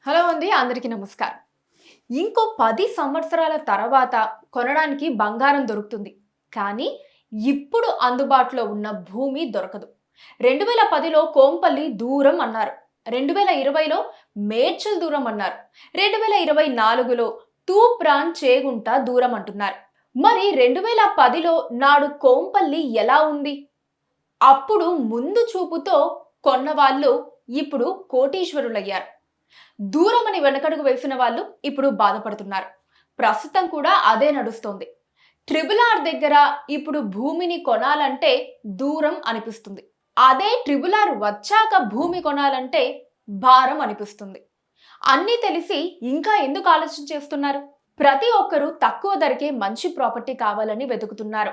Hello అండి, అందరికీ నమస్కారం. ఇంకో 10 సంవత్సరాల తర్వాత కొనడానికి బంగారం దొరుకుతుంది. కానీ ఇప్పుడు అందుబాటులో ఉన్న భూమి దొరకదు. 2010లో కోంపల్లి దూరం అన్నారు. 2020లో మేడ్చల్ దూరం అన్నారు. 2024లో తూప్రాన్ చేగుంట దూరం అంటున్నారు. మరి 2010లో నాడు కోంపల్లి ఎలా ఉంది? అప్పుడు ముందు చూపుతో కొన్నవాళ్ళు ఇప్పుడు కోటీశ్వరులయ్యారు. దూరమని వెనకడుగు వేసిన వాళ్ళు ఇప్పుడు బాధపడుతున్నారు. ప్రస్తుతం కూడా అదే నడుస్తోంది. ట్రిపుల్ ఆర్ దగ్గర ఇప్పుడు భూమిని కొనాలంటే దూరం అనిపిస్తుంది. అదే ట్రిపుల్ ఆర్ వచ్చాక భూమి కొనాలంటే భారం అనిపిస్తుంది. అన్నీ తెలిసి ఇంకా ఎందుకు ఆలోచన చేస్తున్నారు? ప్రతి ఒక్కరూ తక్కువ ధరకే మంచి ప్రాపర్టీ కావాలని వెతుకుతున్నారు.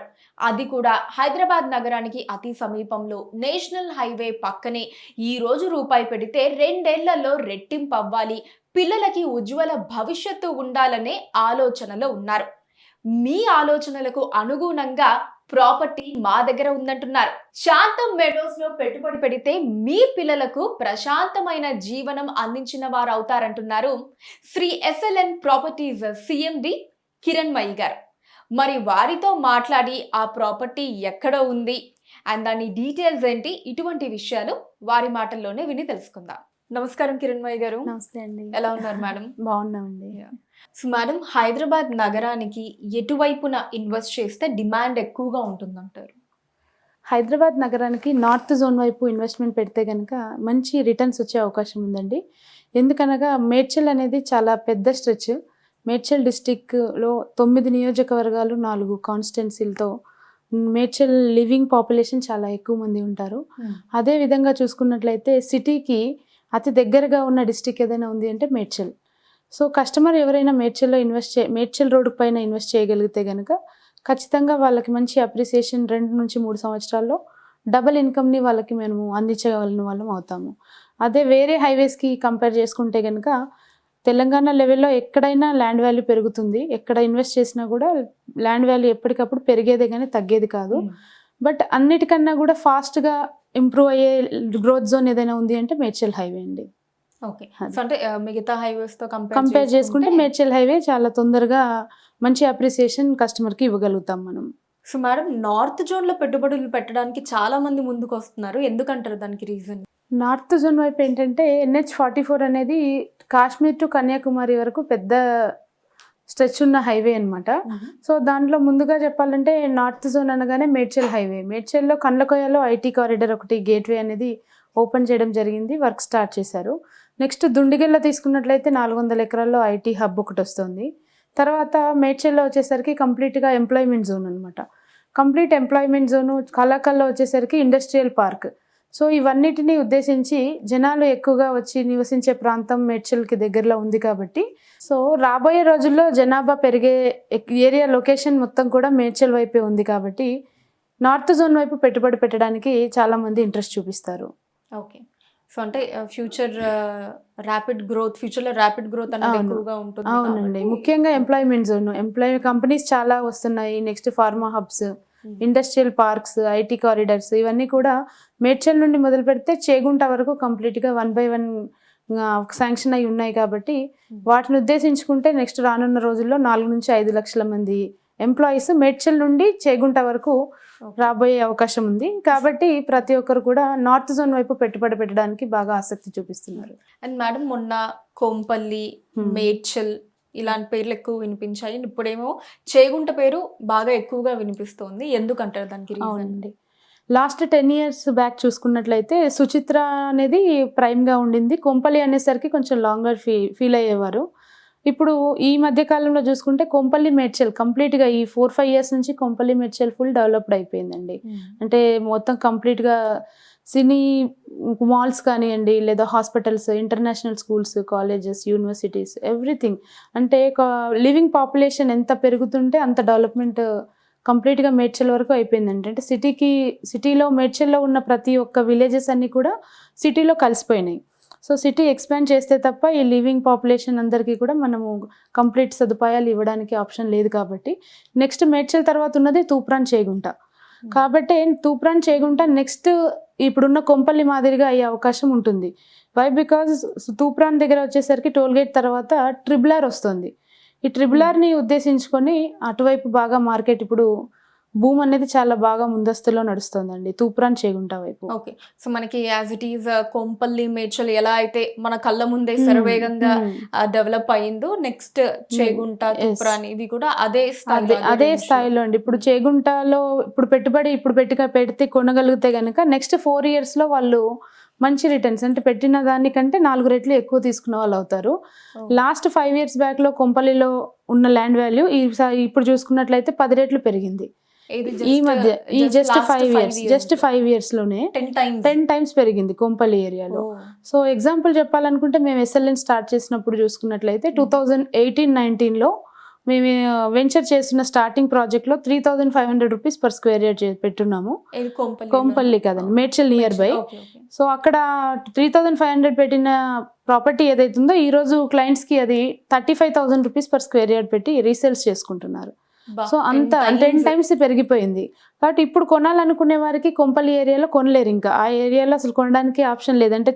అది కూడా హైదరాబాద్ నగరానికి అతి సమీపంలో నేషనల్ హైవే పక్కనే. ఈ రోజు రూపాయి పెడితే 2 ఏళ్లలో రెట్టింపు అవ్వాలి, పిల్లలకి ఉజ్వల భవిష్యత్తు ఉండాలనే ఆలోచనలో ఉన్నారు. మీ ఆలోచనలకు అనుగుణంగా ప్రాపర్టీ మా దగ్గర ఉందంటున్నారు. శాంతం మెడోస్ లో పెట్టుబడి పెడితే మీ పిల్లలకు ప్రశాంతమైన జీవనం అందించిన వారు అవుతారంటున్నారు Sri SLN properties CMD Kiranmayi garu. మరి వారితో మాట్లాడి ఆ ప్రాపర్టీ ఎక్కడ ఉంది అండ్ దాని డీటెయిల్స్ ఏంటి, ఇటువంటి విషయాలు వారి మాటల్లోనే విని తెలుసుకుందాం. నమస్కారం కిరణ్మయి గారు. నమస్తే అండి. ఎలా ఉన్నారు మేడం? బాగున్నామండి. సో మేడం, హైదరాబాద్ నగరానికి ఎటువైపున ఇన్వెస్ట్ చేస్తే డిమాండ్ ఎక్కువగా ఉంటుందంటారు? హైదరాబాద్ నగరానికి నార్త్ జోన్ వైపు ఇన్వెస్ట్మెంట్ పెడితే కనుక మంచి రిటర్న్స్ వచ్చే అవకాశం ఉందండి. ఎందుకనగా మేడ్చల్ అనేది చాలా పెద్ద స్ట్రెచ్. మేడ్చల్ డిస్టిక్లో 9 నియోజకవర్గాలు, 4 కాన్స్టిట్యున్సీలతో మేడ్చల్ లివింగ్ పాపులేషన్ చాలా ఎక్కువ మంది ఉంటారు. అదే విధంగా చూసుకున్నట్లయితే సిటీకి అతి దగ్గరగా ఉన్న డిస్టిక్ ఏదైనా ఉంది అంటే మేడ్చల్. సో కస్టమర్ ఎవరైనా మేడ్చల్లో మేడ్చల్ రోడ్డు పైన ఇన్వెస్ట్ చేయగలిగితే కనుక ఖచ్చితంగా వాళ్ళకి మంచి అప్రిసియేషన్ 2 నుంచి 3 సంవత్సరాల్లో డబల్ ఇన్కమ్ని వాళ్ళకి మేము అందించగలిగిన వాళ్ళం అవుతాము. అదే వేరే హైవేస్కి కంపేర్ చేసుకుంటే కనుక తెలంగాణ లెవెల్లో ఎక్కడైనా ల్యాండ్ వాల్యూ పెరుగుతుంది. ఎక్కడ ఇన్వెస్ట్ చేసినా కూడా ల్యాండ్ వాల్యూ ఎప్పటికప్పుడు పెరిగేదే కానీ తగ్గేది కాదు. బట్ అన్నిటికన్నా కూడా ఫాస్ట్గా ఇంప్రూవ్ అయ్యే గ్రోత్ జోన్ ఏదైనా ఉంది అంటే మేడ్చల్ హైవే అండి. ఓకే. సో అంటే మిగతా హైవేస్ తో కంపేర్ చేసుకుంటే మేడ్చల్ హైవే చాలా తొందరగా మంచి అప్రిసియేషన్ కస్టమర్కి ఇవ్వగలుగుతాం మనం. సో మేడం, నార్త్ జోన్ లో పెట్టుబడులు పెట్టడానికి చాలా మంది ముందుకు వస్తున్నారు. ఎందుకంటారు దానికి రీజన్? నార్త్ జోన్ వైపు ఏంటంటే NH44 అనేది కాశ్మీర్ టు కన్యాకుమారి వరకు పెద్ద స్ట్రెచ్ ఉన్న హైవే అనమాట. సో దాంట్లో ముందుగా చెప్పాలంటే నార్త్ జోన్ అనగానే మేడ్చల్ హైవే. మేడ్చల్లో కండ్లకోయలో ఐటీ కారిడార్ ఒకటి గేట్వే అనేది ఓపెన్ చేయడం జరిగింది, వర్క్ స్టార్ట్ చేశారు. నెక్స్ట్ దుండిగెల్ల తీసుకున్నట్లయితే 400 ఎకరాల్లో ఐటీ హబ్ ఒకటి వస్తుంది. తర్వాత మేడ్చల్లో వచ్చేసరికి కంప్లీట్గా ఎంప్లాయ్మెంట్ జోన్ అనమాట. Complete employment zone. కలాకల్లో వచ్చేసరికి ఇండస్ట్రియల్ పార్క్. సో ఇవన్నిటిని ఉద్దేశించి జనాలు ఎక్కువగా వచ్చి నివసించే ప్రాంతం మేడ్చల్కి దగ్గరలో ఉంది కాబట్టి సో రాబోయే రోజుల్లో జనాభా పెరిగే ఏరియా లొకేషన్ మొత్తం కూడా మేడ్చల్ వైపే ఉంది కాబట్టి నార్త్ జోన్ వైపు పెట్టుబడి పెట్టడానికి చాలామంది ఇంట్రెస్ట్ చూపిస్తారు. ఓకే. సో అంటే ఫ్యూచర్లో ర్యాపిడ్ గ్రోత్ అనేది ఎక్కువగా ఉంటుంది. అవునండి. ముఖ్యంగా ఎంప్లాయ్మెంట్ జోన్, కంపెనీస్ చాలా వస్తున్నాయి. Next pharma hubs, industrial parks, IT corridors ఇవన్నీ కూడా మేడ్చల్ నుండి మొదలు పెడితే చేగుంట వరకు కంప్లీట్గా 1 by 1 శాంక్షన్ అయి ఉన్నాయి కాబట్టి వాటిని ఉద్దేశించుకుంటే నెక్స్ట్ రానున్న రోజుల్లో 4 నుంచి 5 లక్షల మంది ఎంప్లాయీస్ మేడ్చల్ నుండి చేగుంట వరకు రాబోయే అవకాశం ఉంది. కాబట్టి ప్రతి ఒక్కరు కూడా నార్త్ జోన్ వైపు పెట్టుబడి పెట్టడానికి బాగా ఆసక్తి చూపిస్తున్నారు. అండ్ మేడం, మొన్న కోంపల్లి, మేడ్చల్ ఇలాంటి పేర్లు ఎక్కువ వినిపించాయి. ఇప్పుడేమో చేగుంట పేరు బాగా ఎక్కువగా వినిపిస్తోంది. ఎందుకంటారు దానికి రీజన్? అవునండి. లాస్ట్ 10 years బ్యాక్ చూసుకున్నట్లయితే సుచిత్ర అనేది ప్రైమ్గా ఉండింది. కొంపల్లి అనేసరికి కొంచెం లాంగర్ ఫీల్ అయ్యేవారు. ఇప్పుడు ఈ మధ్య కాలంలో చూసుకుంటే కొంపల్లి మేడ్చల్ కంప్లీట్గా ఈ 4-5 years నుంచి కొంపల్లి మేడ్చల్ ఫుల్ డెవలప్డ్ అయిపోయిందండి. అంటే మొత్తం కంప్లీట్గా సినీ మాల్స్ కానివ్వండి, లేదా hospitals, international schools, colleges, universities, everything. అంటే లివింగ్ పాపులేషన్ ఎంత పెరుగుతుంటే అంత డెవలప్మెంట్ కంప్లీట్గా మేడ్చల్ వరకు అయిపోయిందండి. అంటే సిటీలో మేడ్చల్లో ఉన్న ప్రతి ఒక్క విలేజెస్ అన్నీ కూడా సిటీలో కలిసిపోయినాయి. సో సిటీ ఎక్స్పాండ్ చేస్తే తప్ప ఈ లివింగ్ పాపులేషన్ అందరికీ కూడా మనము కంప్లీట్ సదుపాయాలు ఇవ్వడానికి ఆప్షన్ లేదు కాబట్టి నెక్స్ట్ మేడ్చల్ తర్వాత ఉన్నది తూప్రాన్ చేగుంట. కాబట్టి తూప్రాన్ చేగుంట నెక్స్ట్ ఇప్పుడున్న కొంపల్లి మాదిరిగా అయ్యే అవకాశం ఉంటుంది. వై బికాజ్ తూప్రాన్ దగ్గర వచ్చేసరికి టోల్గేట్ తర్వాత ట్రిబుల్ ఆర్ వస్తుంది. ఈ ట్రిబుల్ ఆర్ని ఉద్దేశించుకొని అటువైపు బాగా మార్కెట్ ఇప్పుడు భూమి అనేది చాలా బాగా ముందస్తులో నడుస్తుందండి తూప్రాన్ చేగుంట వైపు. ఓకే. సో మనకి as it is Kompally Medchal ఎలా అయితే మన కళ్ళ ముందే శరవేగంగా డెవలప్ అయిందో నెక్స్ట్ చేగుంట తూప్రాన్ ఇవి కూడా అదే స్థాయిలో అండి. ఇప్పుడు చేగుంటలో ఇప్పుడు పెడితే కొనగలిగితే గనక నెక్స్ట్ 4 years లో వాళ్ళు మంచి రిటర్న్స్ అంటే పెట్టిన దానికంటే 4 రెట్లు ఎక్కువ తీసుకున్న వాళ్ళు అవుతారు. లాస్ట్ 5 years బ్యాక్లో కొంపల్లిలో ఉన్న ల్యాండ్ వాల్యూ ఇప్పుడు చూసుకున్నట్లయితే 10 రెట్లు పెరిగింది. ఈ మధ్య ఈ జస్ట్ 5 years లోనే 10 times పెరిగింది కొంపల్లి ఏరియాలో. సో ఎగ్జాంపుల్ చెప్పాలనుకుంటే మేము SLN స్టార్ట్ చేసినప్పుడు చూసుకున్నట్లయితే 2018-19లో మేము వెంచర్ చేస్తున్న స్టార్టింగ్ ప్రాజెక్ట్లో 3,500 రూపీస్ per square yard పెట్టున్నాము. కొంపల్లి కదండి, మేడ్చల్ నియర్ బై. సో అక్కడ 3,500 పెట్టిన ప్రాపర్టీ ఏదైతుందో ఈ రోజు క్లయింట్స్కి అది 35,000 రూపీస్ per square yard పెట్టి రీసేల్స్ చేసుకుంటున్నారు. సో అంత 10 times పెరిగిపోయింది. కాబట్టి ఇప్పుడు కొనాలనుకునే వారికి కొంపల్లి ఏరియాలో కొనలేరు. ఇంకా ఆ ఏరియాలో అసలు కొనడానికి ఆప్షన్ లేదంటే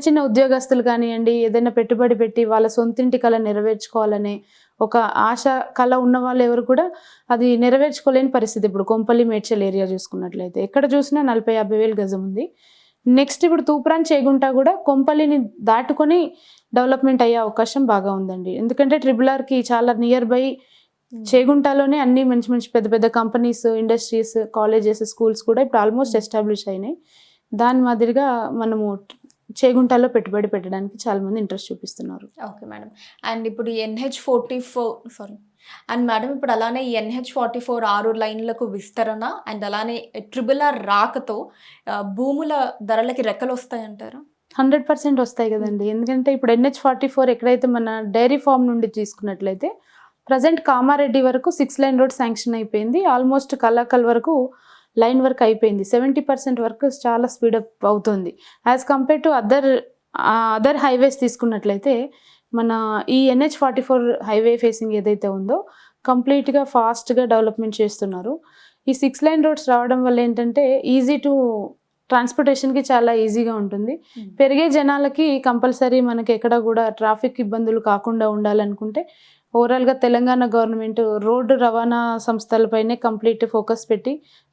చిన్న ఉద్యోగస్తులు కానివ్వండి, ఏదైనా పెట్టుబడి పెట్టి వాళ్ళ సొంతింటి కళ నెరవేర్చుకోవాలనే ఒక ఆశ కళ ఉన్న వాళ్ళు ఎవరు కూడా అది నెరవేర్చుకోలేని పరిస్థితి. ఇప్పుడు కొంపల్లి మేడ్చల్ ఏరియా చూసుకున్నట్లయితే ఎక్కడ చూసినా 40-50 వేలు గజం ఉంది. నెక్స్ట్ ఇప్పుడు తూప్రాన్ చేగుంట కూడా కొంపల్లిని దాటుకొని డెవలప్మెంట్ అయ్యే అవకాశం బాగా ఉందండి. ఎందుకంటే ట్రిబుల్ ఆర్కి చాలా నియర్ బై చేగుంటలోనే అన్ని మంచి పెద్ద కంపెనీస్, ఇండస్ట్రీస్, కాలేజెస్, స్కూల్స్ కూడా ఇప్పుడు ఆల్మోస్ట్ ఎస్టాబ్లిష్ అయినాయి. దాని మాదిరిగా మనము చేగుంటలో పెట్టుబడి పెట్టడానికి చాలా మంది ఇంట్రెస్ట్ చూపిస్తున్నారు. Okay madam. అండ్ ఇప్పుడు అండ్ మేడం ఇప్పుడు అలానే NH44 6 లైన్లకు విస్తరణ అండ్ అలానే ట్రిబుల్ ఆర్ రాకతో భూముల ధరలకి రెక్కలు వస్తాయంటారా? 100% వస్తాయి కదండి. ఎందుకంటే ఇప్పుడు NH44 ఎక్కడైతే మన డైరీ ఫార్మ్ నుండి తీసుకున్నట్లయితే ప్రజెంట్ కామారెడ్డి వరకు 6 lane రోడ్ శాంక్షన్ అయిపోయింది. ఆల్మోస్ట్ కలాకల్ వరకు లైన్ వర్క్ అయిపోయింది. 70% వర్క్ చాలా స్పీడప్ అవుతుంది. As compare to other highways తీసుకున్నట్లయితే మన ఈ NH44 హైవే ఫేసింగ్ ఏదైతే ఉందో కంప్లీట్గా ఫాస్ట్గా డెవలప్మెంట్ చేస్తున్నారు. ఈ 6 lane రోడ్స్ రావడం వల్ల ఏంటంటే ఈజీ టు ట్రాన్స్పోర్టేషన్కి చాలా ఈజీగా ఉంటుంది. పెరిగే జనాలకి కంపల్సరీ మనకి ఎక్కడ కూడా ట్రాఫిక్ ఇబ్బందులు కాకుండా ఉండాలనుకుంటే ఓవరాల్గా తెలంగాణ గవర్నమెంట్ రోడ్డు రవాణా సంస్థలపైనే కంప్లీట్ ఫోకస్ పెట్టి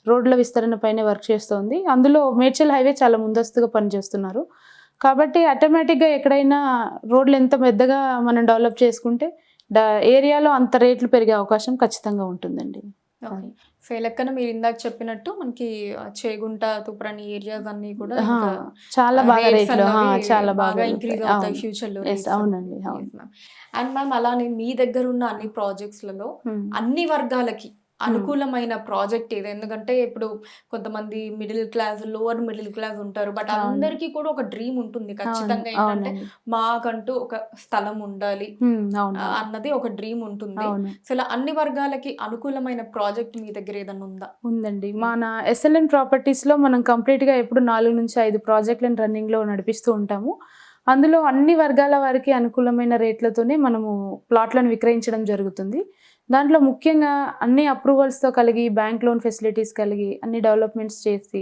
రోడ్ల విస్తరణ పైనే వర్క్ చేస్తోంది. అందులో మేడ్చల్ హైవే చాలా ముందస్తుగా పనిచేస్తున్నారు. కాబట్టి ఆటోమేటిక్గా ఎక్కడైనా రోడ్లు ఎంత పెద్దగా మనం డెవలప్ చేసుకుంటే ఏరియాలో అంత రేట్లు పెరిగే అవకాశం ఖచ్చితంగా ఉంటుందండి. సో లెక్కన మీరు ఇందాక చెప్పినట్టు మనకి చేగుంట, తూప్రాన్ ఏరియాస్ అన్ని కూడా చాలా బాగా రేట్లు చాలా బాగా ఇంక్రీజ్ అవుతాయి ఫ్యూచర్ లో. అవునండి. అండ్ మ్యామ్ అలానే మీ దగ్గర ఉన్న అన్ని ప్రాజెక్ట్స్లలో అన్ని వర్గాలకి అనుకూలమైన ప్రాజెక్ట్ ఇది. ఎందుకంటే ఇప్పుడు కొంతమంది middle class, lower middle class ఉంటారు, బట్ అందరికీ కూడా ఒక డ్రీమ్ ఉంటుంది ఖచ్చితంగా. ఏంటంటే మాకంటూ ఒక స్థలం ఉండాలి అన్నది ఒక డ్రీమ్ ఉంటుంది. సో ఇలా అన్ని వర్గాలకి అనుకూలమైన ప్రాజెక్ట్ మీ దగ్గర ఏదన్నా ఉందా? ఉందండి. మన SLN ప్రాపర్టీస్లో మనం కంప్లీట్గా ఎప్పుడు 4 నుంచి 5 ప్రాజెక్టులను రన్నింగ్లో నడిపిస్తూ ఉంటాము. అందులో అన్ని వర్గాల వారికి అనుకూలమైన రేట్లతోనే మనము ప్లాట్లను విక్రయించడం జరుగుతుంది. దాంట్లో ముఖ్యంగా అన్ని అప్రూవల్స్తో కలిగి, బ్యాంక్ లోన్ ఫెసిలిటీస్ కలిగి, అన్ని డెవలప్మెంట్స్ చేసి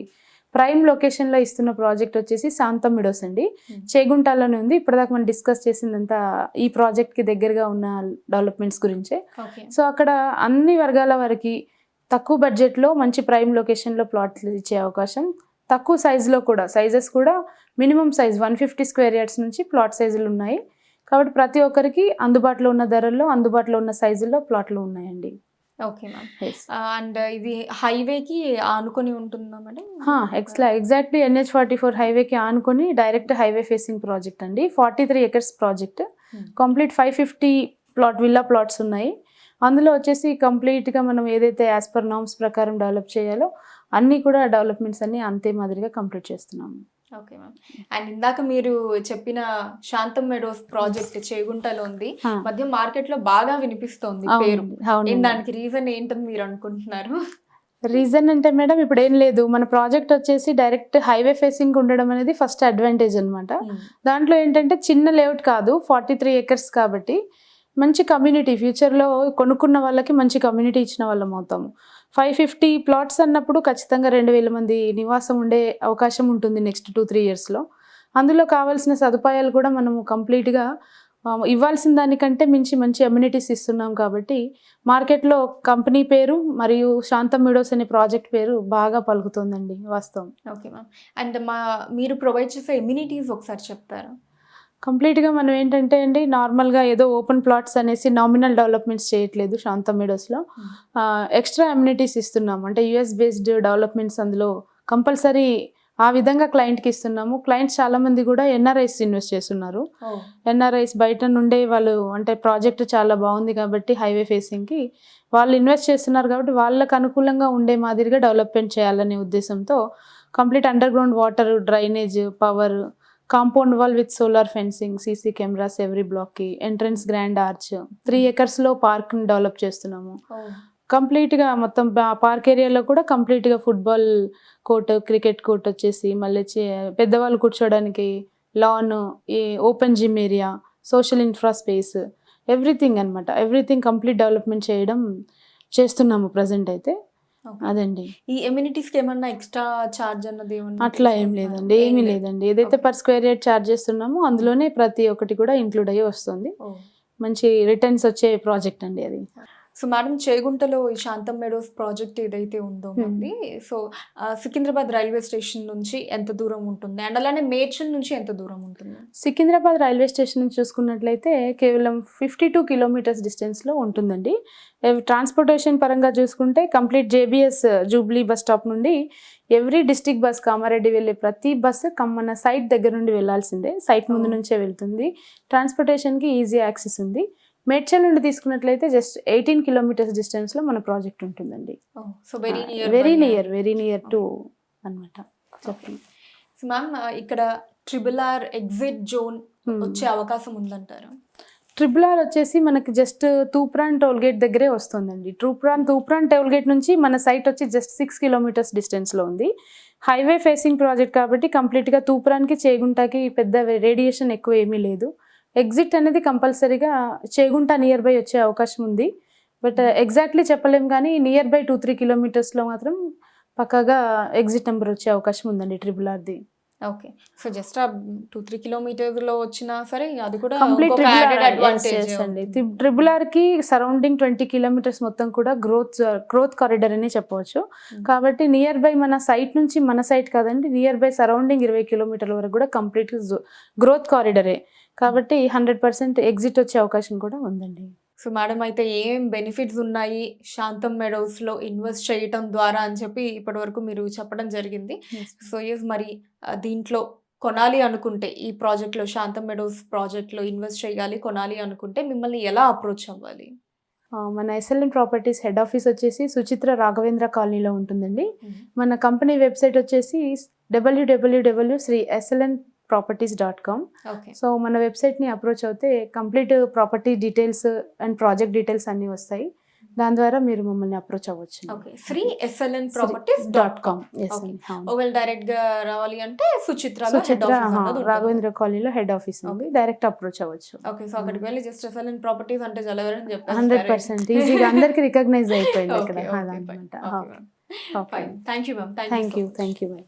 ప్రైమ్ లొకేషన్లో ఇస్తున్న ప్రాజెక్ట్ వచ్చేసి శాంతం మిడోస్ అండి. చేగుంటలోనే ఉంది. ఇప్పటిదాకా మనం డిస్కస్ చేసిందంతా ఈ ప్రాజెక్ట్కి దగ్గరగా ఉన్న డెవలప్మెంట్స్ గురించే. సో అక్కడ అన్ని వర్గాల వారికి తక్కువ బడ్జెట్లో మంచి ప్రైమ్ లొకేషన్లో ప్లాట్లు ఇచ్చే అవకాశం, తక్కువ సైజులో కూడా సైజెస్ కూడా మినిమం సైజ్ 150 square yards నుంచి ప్లాట్ సైజులు ఉన్నాయి. కాబట్టి ప్రతి ఒక్కరికి అందుబాటులో ఉన్న ధరల్లో, అందుబాటులో ఉన్న సైజుల్లో ప్లాట్లు ఉన్నాయండి. Okay ma'am. అండ్ ఇది హైవేకి ఆనుకొని ఉంటుందా మేడం? ఎగ్జాక్ట్లీ NH44 హైవేకి ఆనుకొని డైరెక్ట్ హైవే ఫేసింగ్ ప్రాజెక్ట్ అండి. 43 acres project. Complete 550 villa plots ఉన్నాయి. అందులో వచ్చేసి కంప్లీట్గా మనం ఏదైతే యాజ్ పర్ నామ్స్ ప్రకారం డెవలప్ చేయాలో అన్నీ కూడా డెవలప్మెంట్స్ అన్నీ అంతే మాదిరిగా కంప్లీట్ చేస్తున్నాము. Okay ma'am. అండ్ ఇందాక మీరు చెప్పిన శాంతం మెడోస్ ప్రాజెక్ట్ చేగుంటలో ఉంది. మధ్య మార్కెట్ లో బాగా వినిపిస్తోంది పేరు. దానికి రీజన్ ఏంటని మీరు అనుకుంటున్నారు? రీజన్ అంటే మేడం ఇప్పుడు ఏం లేదు, మన ప్రాజెక్ట్ వచ్చేసి డైరెక్ట్ హైవే ఫేసింగ్ ఉండడం అనేది ఫస్ట్ అడ్వాంటేజ్ అనమాట. దాంట్లో ఏంటంటే చిన్న లేఅవుట్ కాదు, 43 acres కాబట్టి మంచి కమ్యూనిటీ, ఫ్యూచర్లో కొనుక్కున్న వాళ్ళకి మంచి కమ్యూనిటీ ఇచ్చిన వాళ్ళం అవుతాము. 550 ప్లాట్స్ అన్నప్పుడు ఖచ్చితంగా 2000 మంది నివాసం ఉండే అవకాశం ఉంటుంది నెక్స్ట్ 2-3 ఇయర్స్లో. అందులో కావాల్సిన సదుపాయాలు కూడా మనము కంప్లీట్గా ఇవ్వాల్సిన దానికంటే మించి మంచి అమ్యూనిటీస్ ఇస్తున్నాం కాబట్టి మార్కెట్లో కంపెనీ పేరు మరియు శాంతం మీడోస్ అనే ప్రాజెక్ట్ పేరు బాగా పలుకుతుందండి వాస్తవం. Okay ma'am. అండ్ మీరు ప్రొవైడ్ చేసే ఇమ్యూనిటీస్ ఒకసారి చెప్తారా? కంప్లీట్గా మనం ఏంటంటే అండి, నార్మల్గా ఏదో ఓపెన్ ప్లాట్స్ అనేసి నామినల్ డెవలప్మెంట్స్ చేయట్లేదు శాంతం మీడోస్లో. ఎక్స్ట్రా అమ్యూనిటీస్ ఇస్తున్నాము, అంటే యూఎస్ బేస్డ్ డెవలప్మెంట్స్ అందులో కంపల్సరీ ఆ విధంగా క్లయింట్కి ఇస్తున్నాము. క్లయింట్స్ చాలామంది కూడా ఎన్ఆర్ఐస్ ఇన్వెస్ట్ చేస్తున్నారు. ఎన్ఆర్ఐస్ బయట నుండే వాళ్ళు, అంటే ప్రాజెక్ట్ చాలా బాగుంది కాబట్టి హైవే ఫేసింగ్కి వాళ్ళు ఇన్వెస్ట్ చేస్తున్నారు కాబట్టి వాళ్ళకు అనుకూలంగా ఉండే మాదిరిగా డెవలప్మెంట్ చేయాలనే ఉద్దేశంతో complete under ground water, drainage, power, compound wall with solar fencing, CC cameras every బ్లాక్కి, ఎంట్రన్స్ గ్రాండ్ ఆర్చ్, 3 acresలో పార్క్ని డెవలప్ చేస్తున్నాము. కంప్లీట్గా మొత్తం పార్క్ ఏరియాలో కూడా కంప్లీట్గా ఫుట్బాల్ కోర్ట్, క్రికెట్ కోర్ట్ వచ్చేసి, మళ్ళీ పెద్దవాళ్ళు కూర్చోడానికి లాన్, ఈ open gym area, social infra space, everything అనమాట. ఎవ్రీథింగ్ కంప్లీట్ డెవలప్మెంట్ చేస్తున్నాము ప్రజెంట్ అయితే. అదండి. ఈ ఎమ్యూనిటీస్కి ఏమన్నా ఎక్స్ట్రా ఛార్జ్ అన్నది అట్లా ఏం లేదండి, ఏమీ లేదండి. ఏదైతే పర్ స్క్వేర్ యార్డ్ ఛార్జ్ చేస్తున్నామో అందులోనే ప్రతి ఒక్కటి కూడా ఇంక్లూడ్ అయ్యి వస్తుంది. మంచి రిటర్న్స్ వచ్చే ప్రాజెక్ట్ అండి అది. సో మేడం, చేగుంటలో ఈ శాంతం మీడోస్ ప్రాజెక్ట్ ఏదైతే ఉందో అండి, సో సికింద్రాబాద్ రైల్వే స్టేషన్ నుంచి ఎంత దూరం ఉంటుంది, అండ్ అలానే మేడ్చల్ నుంచి ఎంత దూరం ఉంటుంది? సికింద్రాబాద్ రైల్వే స్టేషన్ నుంచి చూసుకున్నట్లయితే కేవలం 52 కిలోమీటర్స్ డిస్టెన్స్లో ఉంటుందండి. ట్రాన్స్పోర్టేషన్ పరంగా చూసుకుంటే complete JBS Jubilee bus stop నుండి ఎవ్రీ డిస్ట్రిక్ట్ బస్, కామారెడ్డి వెళ్ళే ప్రతి బస్సు మన సైట్ దగ్గర నుండి వెళ్ళాల్సిందే. సైట్ ముందు నుంచే వెళ్తుంది. ట్రాన్స్పోర్టేషన్కి ఈజీ యాక్సెస్ ఉంది. మేడ్చల్ నుండి తీసుకున్నట్లయితే జస్ట్ 18 కిలోమీటర్స్ డిస్టెన్స్లో మన ప్రాజెక్ట్ ఉంటుందండి. సో వెరీ నియర్ టు అనమాట. చెప్పండి. సో మ్యామ్, ఇక్కడ RRR ఎగ్జిట్ జోన్ వచ్చే అవకాశం ఉందంటారా? RRR వచ్చేసి మనకి జస్ట్ తూప్రాన్ టోల్గేట్ దగ్గరే వస్తుందండి. తూప్రాన్ టోల్గేట్ నుంచి మన సైట్ వచ్చి జస్ట్ 6 కిలోమీటర్స్ డిస్టెన్స్లో ఉంది. హైవే ఫేసింగ్ ప్రాజెక్ట్ కాబట్టి కంప్లీట్గా తూప్రాన్కి, చేగుంటకి పెద్ద రేడియేషన్ ఎక్కువ ఏమీ లేదు. ఎగ్జిట్ అనేది కంపల్సరీగా చేగుంట నియర్ బై వచ్చే అవకాశం ఉంది. బట్ ఎగ్జాక్ట్లీ చెప్పలేం, కానీ నియర్ బై 2-3 కిలోమీటర్స్లో మాత్రం పక్కాగా ఎగ్జిట్ నెంబర్ వచ్చే అవకాశం ఉందండి RRRది. ఓకే. సో జస్ట్ ఆ 2-3 కిలోమీటర్లో వచ్చినా సరే అది కూడా కంప్లీట్ అడ్వాంటేజ్ అండి. RRRకి సరౌండింగ్ 20 కిలోమీటర్స్ మొత్తం కూడా గ్రోత్ కారిడార్ అని చెప్పవచ్చు. కాబట్టి నియర్ బై మన సైట్ నుంచి, మన సైట్ కాదండి, నియర్ బై సరౌండింగ్ 20 కిలోమీటర్ల వరకు కూడా కంప్లీట్ గ్రోత్ కారిడరే కాబట్టి 100% ఎగ్జిట్ వచ్చే అవకాశం కూడా ఉందండి. సో మేడం, అయితే ఏం బెనిఫిట్స్ ఉన్నాయి శాంతం మెడోస్లో ఇన్వెస్ట్ చేయటం ద్వారా అని చెప్పి ఇప్పటి వరకు మీరు చెప్పడం జరిగింది. సో మరి దీంట్లో కొనాలి అనుకుంటే, ఈ ప్రాజెక్ట్లో, శాంతం మెడోస్ ప్రాజెక్ట్లో ఇన్వెస్ట్ చేయాలి, కొనాలి అనుకుంటే మిమ్మల్ని ఎలా అప్రోచ్ అవ్వాలి? మన SLN ప్రాపర్టీస్ హెడ్ ఆఫీస్ వచ్చేసి సుచిత్ర రాఘవేంద్ర కాలనీలో ఉంటుందండి. మన కంపెనీ వెబ్సైట్ వచ్చేసి www.slnproperties.com. సో మన వెబ్సైట్ని అప్రోచ్ అవుతే complete property details and project details అన్నీ వస్తాయి. దాని ద్వారా మీరు మమ్మల్ని అప్రోచ్ అవ్వచ్చు. slnproperties.com. ఒకవేళ డైరెక్ట్ గా రావాలి అంటే సుచిత్ర రాఘవేంద్ర కాలనీలో హెడ్ ఆఫీస్ ఉంది, డైరెక్ట్ అప్రోచ్ అవ్వచ్చు. ఓకే. సో అక్కడికి వెళ్ళి జస్ట్ SLN ప్రాపర్టీస్ అంటే జలవరని చెప్పారు. 100% ఈజీగా అందరికి రికగ్నైజ్ అయిపోయింది ఇక్కడ. Thank you ma'am. Thank you. By.